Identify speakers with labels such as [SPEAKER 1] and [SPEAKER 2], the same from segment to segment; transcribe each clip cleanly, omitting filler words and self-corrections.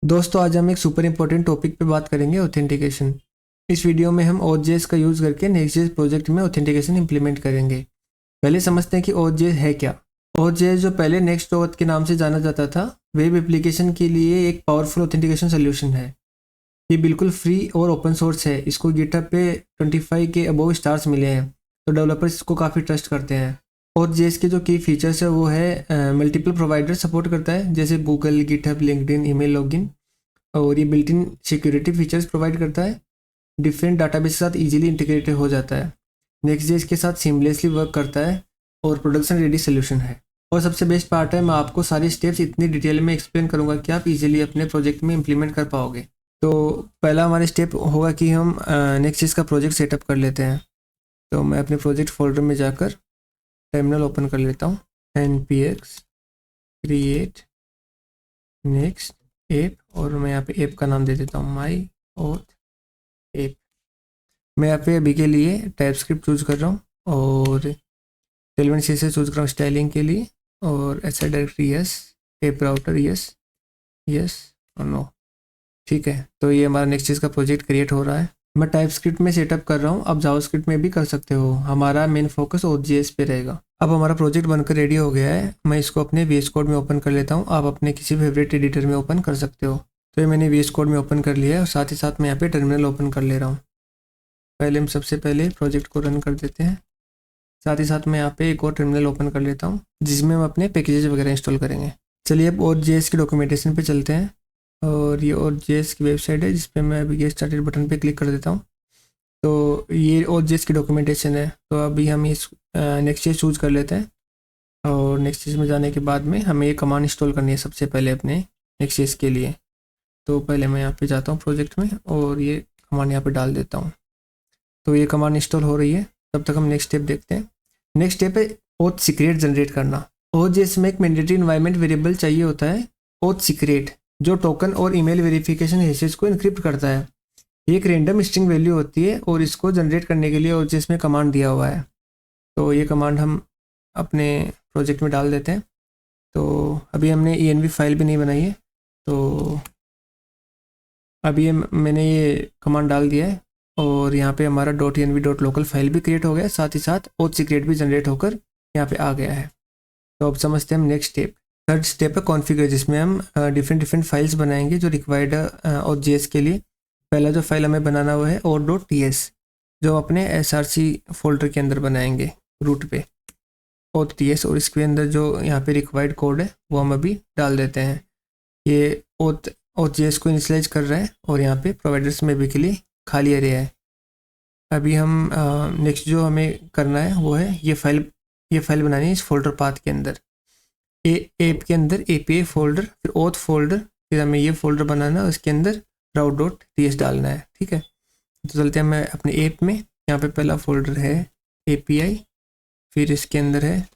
[SPEAKER 1] दोस्तों आज हम एक सुपर इम्पोर्टेंट टॉपिक पे बात करेंगे ऑथेंटिकेशन। इस वीडियो में हम OAuth.js का यूज़ करके नेक्स्ट.js प्रोजेक्ट में ऑथेंटिकेशन इंप्लीमेंट करेंगे। पहले समझते हैं कि OAuth.js है क्या। OAuth.js जो पहले नेक्स्ट.auth के नाम से जाना जाता था, वेब एप्लीकेशन के लिए एक पावरफुल ऑथेंटिकेशन सोल्यूशन है। ये बिल्कुल फ्री और ओपन सोर्स है। इसको गिटहब पे 25 के अबव स्टार्स मिले हैं, तो डेवलपर्स इसको काफ़ी ट्रस्ट करते हैं। OAuth.js के जो की फीचर्स है वो है मल्टीपल प्रोवाइडर सपोर्ट करता है, जैसे Google, GitHub, LinkedIn, email login. और ये built in security features provide करता है। डिफरेंट डाटाबेस के साथ इजीली इंटीग्रेटेड हो जाता है। नेक्स्ट.js के साथ सीमलेसली वर्क करता है और प्रोडक्शन रेडी सोल्यूशन है। और सबसे बेस्ट पार्ट है, मैं आपको सारी स्टेप्स इतनी डिटेल में एक्सप्लेन करूंगा कि आप इजीली अपने प्रोजेक्ट में इंप्लीमेंट कर पाओगे। तो पहला हमारा स्टेप होगा कि हम नेक्स्ट.js का प्रोजेक्ट सेटअप कर लेते हैं। तो मैं अपने प्रोजेक्ट फोल्डर में जाकर टर्मिनल ओपन कर लेता हूँ। npx create next ऐप, और मैं यहाँ पे ऐप का नाम दे देता हूँ माई ऑथ ऐप। मैं यहाँ पे अभी के लिए टाइपस्क्रिप्ट चूज कर रहा हूँ और टेलमेंट CSS चूज कर रहा हूँ स्टाइलिंग के लिए, और ऐसा directory yes, app router yes, yes और नो। ठीक है, तो ये हमारा नेक्स्ट का प्रोजेक्ट क्रिएट हो रहा है। मैं टाइपस्क्रिप्ट में सेटअप कर रहा हूँ, आप जावास्क्रिप्ट में भी कर सकते हो। हमारा मेन फोकस OAuth.js पे रहेगा। अब हमारा प्रोजेक्ट बनकर रेडी हो गया है। मैं इसको अपने VS कोड में ओपन कर लेता हूँ। आप अपने किसी फेवरेट एडिटर में ओपन कर सकते हो। तो ये मैंने VS कोड में ओपन कर लिया है और साथ ही साथ मैं यहाँ पे टर्मिनल ओपन कर ले रहा हूँ। पहले हम सबसे पहले प्रोजेक्ट को रन कर देते हैं। साथ ही साथ मैं यहाँ पे एक और टर्मिनल ओपन कर लेता हूँ जिसमें हम अपने पैकेजेस वगैरह इंस्टॉल करेंगे। चलिए अब OAuth.js की डॉक्यूमेंटेशन पे चलते हैं, और ये OAuth.js की वेबसाइट है जिस पे मैं अभी गेट स्टार्टेड बटन पे क्लिक कर देता हूँ। तो ये OAuth.js की डॉक्यूमेंटेशन है। तो अभी हम इस नेक्स्ट.js चूज कर लेते हैं, और नेक्स्ट.js में जाने के बाद में हमें ये कमांड इंस्टॉल करनी है सबसे पहले अपने नेक्स्ट.js के लिए। तो पहले मैं यहाँ पे जाता हूँ प्रोजेक्ट में और ये कमांड यहाँ पे डाल देता हूँ। तो ये कमांड इंस्टॉल हो रही है, तब तक हम नेक्स्ट स्टेप देखते हैं। नेक्स्ट स्टेप है OAuth सीक्रेट जनरेट करना। OAuth.js में एक मैंडेटरी इन्वायरमेंट वेरिएबल चाहिए होता है OAuth सीक्रेट, जो टोकन और ईमेल वेरिफिकेशन हैशेस को इनक्रिप्ट करता है। एक रैंडम स्ट्रिंग वैल्यू होती है और इसको जनरेट करने के लिए OAuth.js में कमांड दिया हुआ है। तो ये कमांड हम अपने प्रोजेक्ट में डाल देते हैं। तो अभी हमने env फाइल भी नहीं बनाई है, तो अभी मैंने ये कमांड डाल दिया है और यहाँ पे हमारा .env.local फाइल भी क्रिएट हो गया है। साथ ही साथ OAuth सीक्रेट भी जनरेट होकर यहाँ पे आ गया है। तो अब समझते हैं हम नेक्स्ट स्टेप। थर्ड स्टेप है कॉन्फ़िगर, जिसमें हम डिफरेंट फाइल्स बनाएंगे जो रिक्वायर्ड OAuth.js के लिए। पहला जो फाइल हमें बनाना हुआ है auth.ts, जो अपने src फोल्डर के अंदर बनाएंगे रूट पे auth.ts, और इसके अंदर जो यहाँ पे रिक्वायर्ड कोड है वो हम अभी डाल देते हैं। ये OAuth.js को इनिशियलाइज कर रहा है और यहाँ पे प्रोवाइडर्स में भी के लिए खाली एरिया है। अभी हम नेक्स्ट जो हमें करना है वो है ये फाइल बनानी है इस फोल्डर पाथ के अंदर। ऐप के अंदर API फोल्डर, फिर auth फोल्डर, फिर हमें ये फोल्डर बनाना है, उसके अंदर route.ts डालना है। ठीक है, तो चलते हैं मैं अपने ऐप में। यहाँ पे पहला फोल्डर है API, फिर इसके अंदर है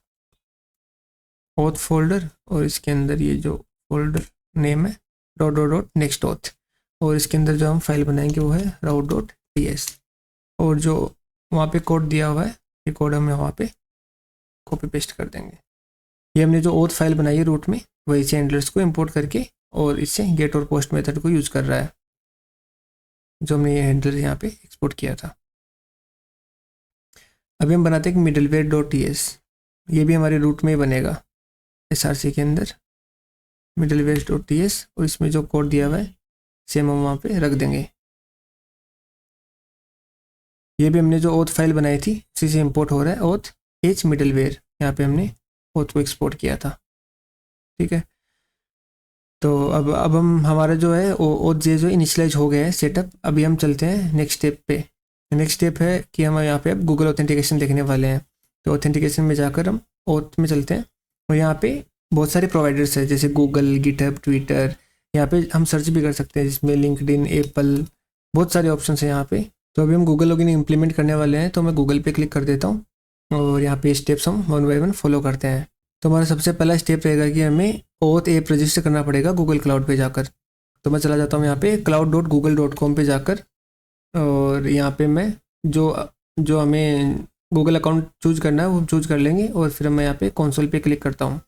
[SPEAKER 1] auth फोल्डर, और इसके अंदर ये जो फोल्डर नेम है .next.auth, और इसके अंदर जो हम फाइल बनाएंगे वो है route.ts। और जो वहाँ पे कोड दिया हुआ है ये कोड हम वहाँ पे कॉपी पेस्ट कर देंगे। ये हमने जो auth फाइल बनाई है रूट में, वही से हैंडलर्स को इंपोर्ट करके और इससे गेट और पोस्ट मेथड को यूज़ कर रहा है, जो हमने ये हैंडलर यहाँ पे एक्सपोर्ट किया था। अभी हम बनाते हैं कि middleware.ts, ये भी हमारे रूट में ही बनेगा src के अंदर middleware.ts, और इसमें जो कोड दिया हुआ है सेम हम वहाँ पे रख देंगे। ये भी हमने जो auth फाइल बनाई थी उसी से इंपोर्ट हो रहा है auth h middleware, यहाँ पे हमने auth को एक्सपोर्ट किया था। ठीक है, तो अब हम हमारा जो है OAuth.js जो इनिशियलाइज हो गया है सेटअप। अभी हम चलते हैं नेक्स्ट स्टेप पे। नेक्स्ट स्टेप है कि हम यहाँ पे अब गूगल ऑथेंटिकेशन देखने वाले हैं। तो ऑथेंटिकेशन में जाकर हम OAuth में चलते हैं, और यहाँ पे बहुत सारे प्रोवाइडर्स हैं जैसे गूगल, गिटहब, ट्विटर। यहाँ पे हम सर्च भी कर सकते हैं, जिसमें लिंक्डइन, एप्पल, बहुत सारे ऑप्शन हैं यहाँ पे। तो अभी हम गूगल लॉगिन इम्प्लीमेंट करने वाले हैं, तो मैं गूगल पे क्लिक कर देता हूँ और यहाँ पे स्टेप्स हम 1 बाय 1 फॉलो करते हैं। तो हमारा सबसे पहला स्टेप रहेगा कि हमें OAuth ऐप रजिस्टर करना पड़ेगा गूगल क्लाउड पे जाकर। तो मैं चला जाता हूँ यहाँ पे cloud.google.com पे जाकर, और यहाँ पे मैं जो हमें गूगल अकाउंट चूज करना है वो चूज कर लेंगे, और फिर मैं यहाँ पे कंसोल पे क्लिक करता हूँ।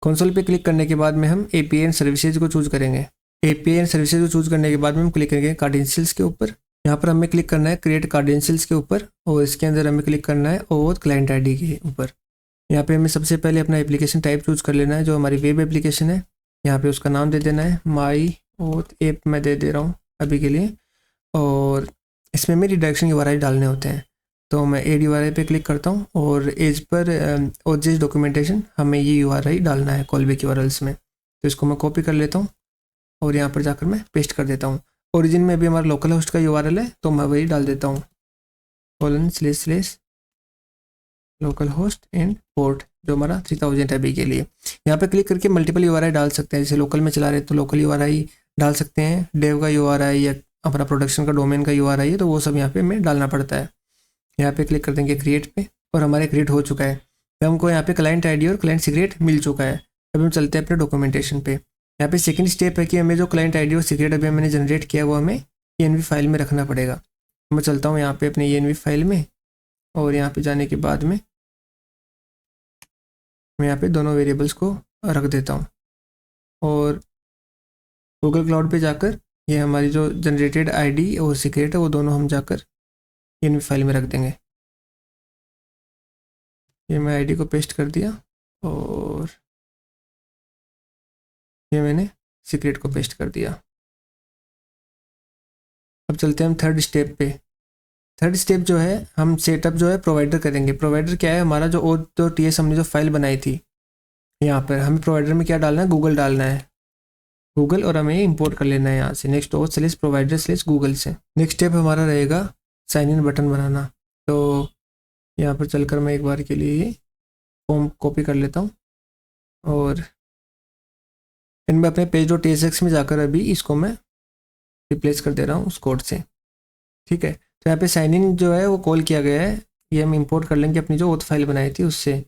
[SPEAKER 1] कंसोल पे क्लिक करने के बाद में हम API एंड सर्विसेज को चूज करेंगे। API एंड सर्विसेज को चूज करने के बाद में हम क्लिक करेंगे कार्डेंशियल्स के ऊपर। यहाँ पर हमें क्लिक करना है क्रिएट कार्डेंशियल्स के ऊपर और इसके अंदर हमें क्लिक करना है ओथ क्लाइंट आईडी के ऊपर। यहाँ पे हमें सबसे पहले अपना एप्लीकेशन टाइप चूज कर लेना है, जो हमारी वेब एप्लीकेशन है। यहाँ पे उसका नाम दे देना है माई ओथ ऐप, मैं दे दे रहा हूँ अभी के लिए। और इसमें मेरी डायरेक्शन URI डालने होते हैं, तो मैं एड URI पे क्लिक करता हूँ और एज पर OJS डॉक्यूमेंटेशन हमें ये URI डालना है कॉलबैक URLs में। तो इसको मैं कॉपी कर लेता हूँ और यहाँ पर जाकर मैं पेस्ट कर देता हूँ। ओरिजिन में भी हमारा लोकल होस्ट का URL है, तो मैं वही डाल देता हूँ :/ लोकल होस्ट एंड पोर्ट, जो हमारा 3000 है अभी के लिए। यहाँ पे क्लिक करके मल्टीपल URI डाल सकते हैं, जैसे लोकल में चला रहे तो लोकल URI डाल सकते हैं, डेव का URI या अपना प्रोडक्शन का डोमेन का URI है, तो वो सब यहाँ पे हमें डालना पड़ता है। यहाँ पे क्लिक कर देंगे क्रिएट पे और हमारे क्रिएट हो चुका है। तो हमको यहाँ पे क्लाइंट आईडी और क्लाइंट सीक्रेट मिल चुका है। अभी हम चलते हैं अपने डॉक्यूमेंटेशन पे। यहाँ पे सेकंड स्टेप है कि हमें जो क्लाइंट आईडी और सीक्रेट अभी मैंने जनरेट किया वो हमें ENV फाइल में रखना पड़ेगा। मैं चलता हूँ यहाँ पे अपने ENV फाइल में और यहाँ पे जाने के बाद में मैं यहाँ पे दोनों वेरिएबल्स को रख देता हूँ और गूगल क्लाउड पे जाकर ये हमारी जो जनरेटेड आईडी और सीक्रेट है वो दोनों हम जाकर ENV फाइल में रख देंगे। ये मैं आईडी को पेस्ट कर दिया और ये मैंने सीक्रेट को पेस्ट कर दिया। अब चलते हैं हम थर्ड स्टेप पे। थर्ड स्टेप जो है हम सेटअप जो है प्रोवाइडर करेंगे। प्रोवाइडर क्या है, हमारा जो OTS हमने जो फाइल बनाई थी, यहाँ पर हमें प्रोवाइडर में क्या डालना है, गूगल डालना है, गूगल, और हमें इंपोर्ट कर लेना है यहाँ से next/provider/google से। नेक्स्ट स्टेप हमारा रहेगा साइन इन बटन बनाना। तो यहाँ पर चलकर मैं एक बार के लिए फॉर्म कॉपी कर लेता हूँ और इनमें अपने page.tsx में जाकर अभी इसको मैं रिप्लेस कर दे रहा हूँ उस कोड से। ठीक है, तो यहाँ पे साइन इन जो है वो कॉल किया गया है, ये हम इंपोर्ट कर लेंगे अपनी जो ओथ फाइल बनाई थी उससे,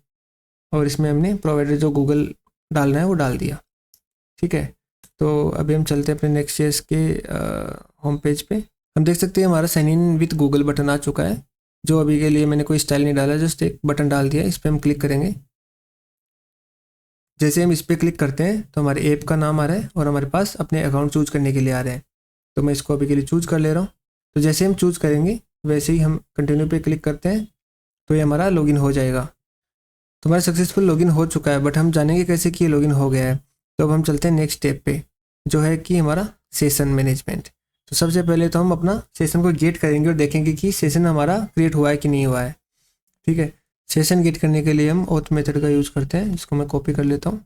[SPEAKER 1] और इसमें हमने प्रोवाइडर जो गूगल डालना है वो डाल दिया। ठीक है, तो अभी हम चलते हैं अपने Next.js के होम पेज पे। हम देख सकते हैं हमारा sign in with Google button आ चुका है, जो अभी के लिए मैंने कोई स्टाइल नहीं डाला, जस्ट एक बटन डाल दिया। इस पर हम क्लिक करेंगे। जैसे हम इस पर क्लिक करते हैं तो हमारे ऐप का नाम आ रहा है और हमारे पास अपने अकाउंट चूज करने के लिए आ रहे हैं। तो मैं इसको अभी के लिए चूज कर ले रहा हूँ। तो जैसे हम चूज करेंगे वैसे ही हम कंटिन्यू पे क्लिक करते हैं तो ये हमारा लॉगिन हो जाएगा। तो हमारा सक्सेसफुल लॉगिन हो चुका है, बट हम जानेंगे कैसे कि ये लॉगिन हो गया है। तो अब हम चलते हैं नेक्स्ट स्टेप पे, जो है कि हमारा सेशन मैनेजमेंट। तो सबसे पहले तो हम अपना सेशन को गेट करेंगे और देखेंगे कि सेशन हमारा क्रिएट हुआ है कि नहीं हुआ है। ठीक है, सेशन गेट करने के लिए हम ऑथ मेथड का यूज़ करते हैं, जिसको मैं कॉपी कर लेता हूँ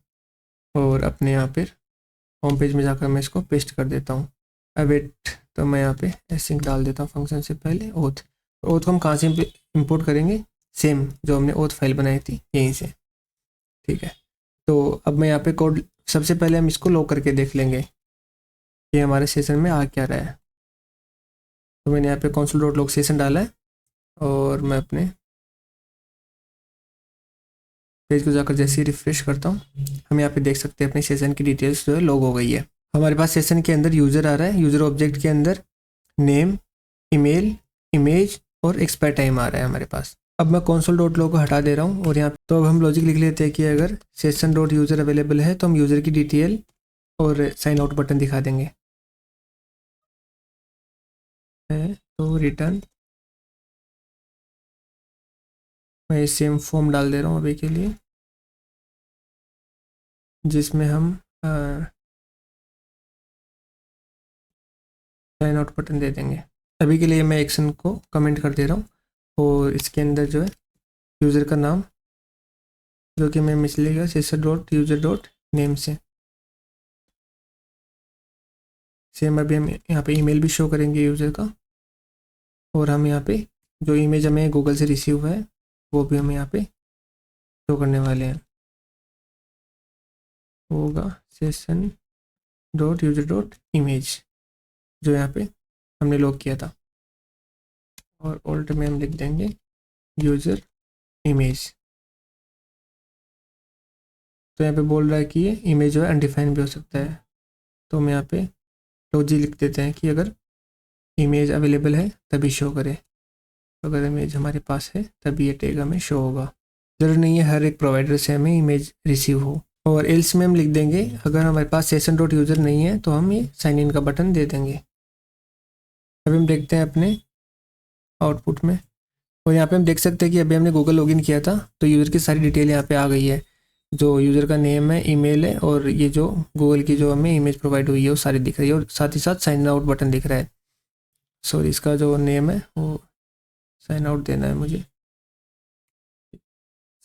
[SPEAKER 1] और अपने यहाँ पर होम पेज में जाकर मैं इसको पेस्ट कर देता हूँ। अवेट, तो मैं यहाँ पे एसिंक डाल देता हूँ फंक्शन से पहले ऑथ। ऑथ को हम कहाँ से इंपोर्ट करेंगे, सेम जो हमने ऑथ फाइल बनाई थी यहीं से। ठीक है, तो अब मैं यहाँ पे कोड, सबसे पहले हम इसको लॉग करके देख लेंगे कि हमारे सेशन में आ क्या रहा है। तो मैंने यहाँ पे console.log सेशन डाला है और मैं अपने पेज को जाकर जैसे ही रिफ्रेश करता हूँ हम यहाँ पे देख सकते हैं अपने सेशन की डिटेल्स जो है लॉग हो गई है। हमारे पास सेशन के अंदर यूज़र आ रहा है, यूज़र ऑब्जेक्ट के अंदर नेम, ईमेल, इमेज और एक्सपायर टाइम आ रहा है हमारे पास। अब मैं console.log को हटा दे रहा हूँ और यहाँ तो अब हम लॉजिक लिख लेते हैं कि अगर session.user अवेलेबल है तो हम यूज़र की डिटेल और साइन आउट बटन दिखा देंगे। तो रिटर्न, मैं सेम फॉर्म डाल दे रहा हूँ अभी के लिए, जिसमें हम साइन आउट बटन दे देंगे। अभी के लिए मैं एक्शन को कमेंट कर दे रहा हूँ और इसके अंदर जो है यूज़र का नाम, जो कि मैं मिसलेगा session.user.name से। सेम अभी हम यहाँ पे ईमेल भी शो करेंगे यूज़र का, और हम यहाँ पे जो इमेज हमें गूगल से रिसीव हुआ है वो भी हम यहाँ पे शो करने वाले हैं। होगा session.user.image जो यहाँ पे हमने लॉग किया था, और ऑल्ट में हम लिख देंगे यूज़र इमेज। तो यहाँ पे बोल रहा है कि ये इमेज जो है अनडिफाइंड भी हो सकता है, तो हम यहाँ पे लॉजिक लिख देते हैं कि अगर इमेज अवेलेबल है तभी शो करे, तो अगर इमेज हमारे पास है तभी ये टैग हमें शो होगा। ज़रूरी नहीं है हर एक प्रोवाइडर से हमें इमेज रिसीव हो। और एल्स में हम लिख देंगे अगर हमारे पास सेशन डॉट यूज़र नहीं है तो हम ये साइन इन का बटन दे देंगे। अभी हम देखते हैं अपने आउटपुट में, और यहाँ पे हम देख सकते हैं कि अभी हमने गूगल लॉगिन किया था तो यूज़र की सारी डिटेल यहाँ पे आ गई है। जो यूज़र का नेम है, ईमेल है, और ये जो गूगल की जो हमें इमेज प्रोवाइड हुई है वो सारी दिख रही है, और साथ ही साथ साइन आउट बटन दिख रहा है। सॉरी, इसका जो नेम है वो साइन आउट देना है मुझे,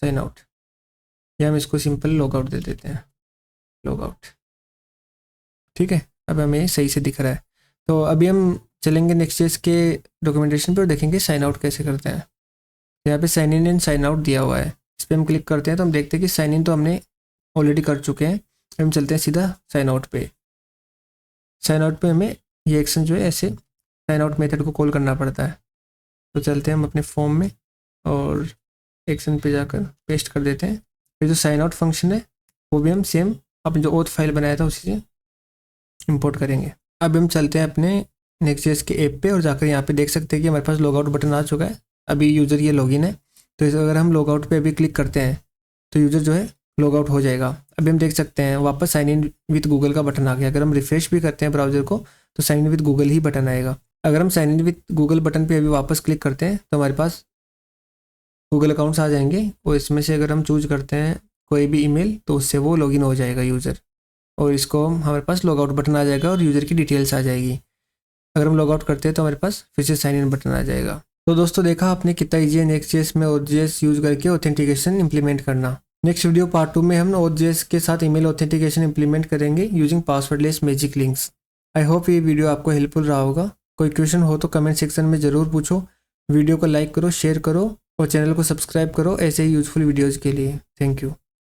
[SPEAKER 1] साइन आउट, या हम इसको सिंपल लॉग आउट दे देते हैं, लॉग आउट। ठीक है, अब हमें सही से दिख रहा है। तो अभी हम चलेंगे नेक्स्ट.जेएस के डॉक्यूमेंटेशन पे और देखेंगे साइन आउट कैसे करते हैं। यहाँ पे sign in and sign out दिया हुआ है, इस पर हम क्लिक करते हैं तो हम देखते हैं कि साइन इन तो हमने ऑलरेडी कर चुके हैं। हम चलते हैं सीधा साइन आउट पे। साइन आउट पे हमें ये एक्शन जो है ऐसे साइन आउट मेथड को कॉल करना पड़ता है। तो चलते हैं हम अपने फॉर्म में और एक्शन पे जाकर पेस्ट कर देते हैं। फिर जो साइन आउट फंक्शन है वो भी हम सेम अपने जो ओथ फाइल बनाया था उसी से इंपोर्ट करेंगे। अब हम चलते हैं अपने नेक्स्ट.जेएस के ऐप पे और जाकर यहाँ पे देख सकते हैं कि हमारे पास लॉग आउट बटन आ चुका है। अभी यूज़र ये लॉगिन है, तो अगर हम लॉग आउट पे अभी क्लिक करते हैं तो यूज़र जो है लॉग आउट हो जाएगा। अभी हम देख सकते हैं वापस साइन इन विद गूगल का बटन आ गया। अगर हम रिफ्रेश भी करते हैं ब्राउज़र को तो साइन इन विद गूगल ही बटन आएगा। अगर हम sign in with Google button पे अभी वापस क्लिक करते हैं तो हमारे पास गूगल अकाउंट्स आ जाएंगे, और इसमें से अगर हम चूज करते हैं कोई भी ईमेल तो उससे वो लॉगिन हो जाएगा यूज़र, और इसको हमारे पास लॉग आउट बटन आ जाएगा और यूज़र की डिटेल्स आ जाएगी। अगर हम लॉग आउट करते हैं तो हमारे पास फिर से साइन इन बटन आ जाएगा। तो दोस्तों देखा आपने कितना ईजी है नेक्स्ट.जेएस में OAuth.js यूज़ करके ऑथेंटिकेशन इंप्लीमेंट करना। नेक्स्ट वीडियो पार्ट 2 में हम OAuth.js के साथ ईमेल ऑथेंटिकेशन इंप्लीमेंट करेंगे using passwordless magic links. I hope ये वीडियो आपको हेल्पफुल रहा होगा। कोई क्वेश्चन हो तो कमेंट सेक्शन में ज़रूर पूछो। वीडियो को लाइक करो, शेयर करो और चैनल को सब्सक्राइब करो ऐसे ही यूजफुल वीडियोज़ के लिए। Thank you.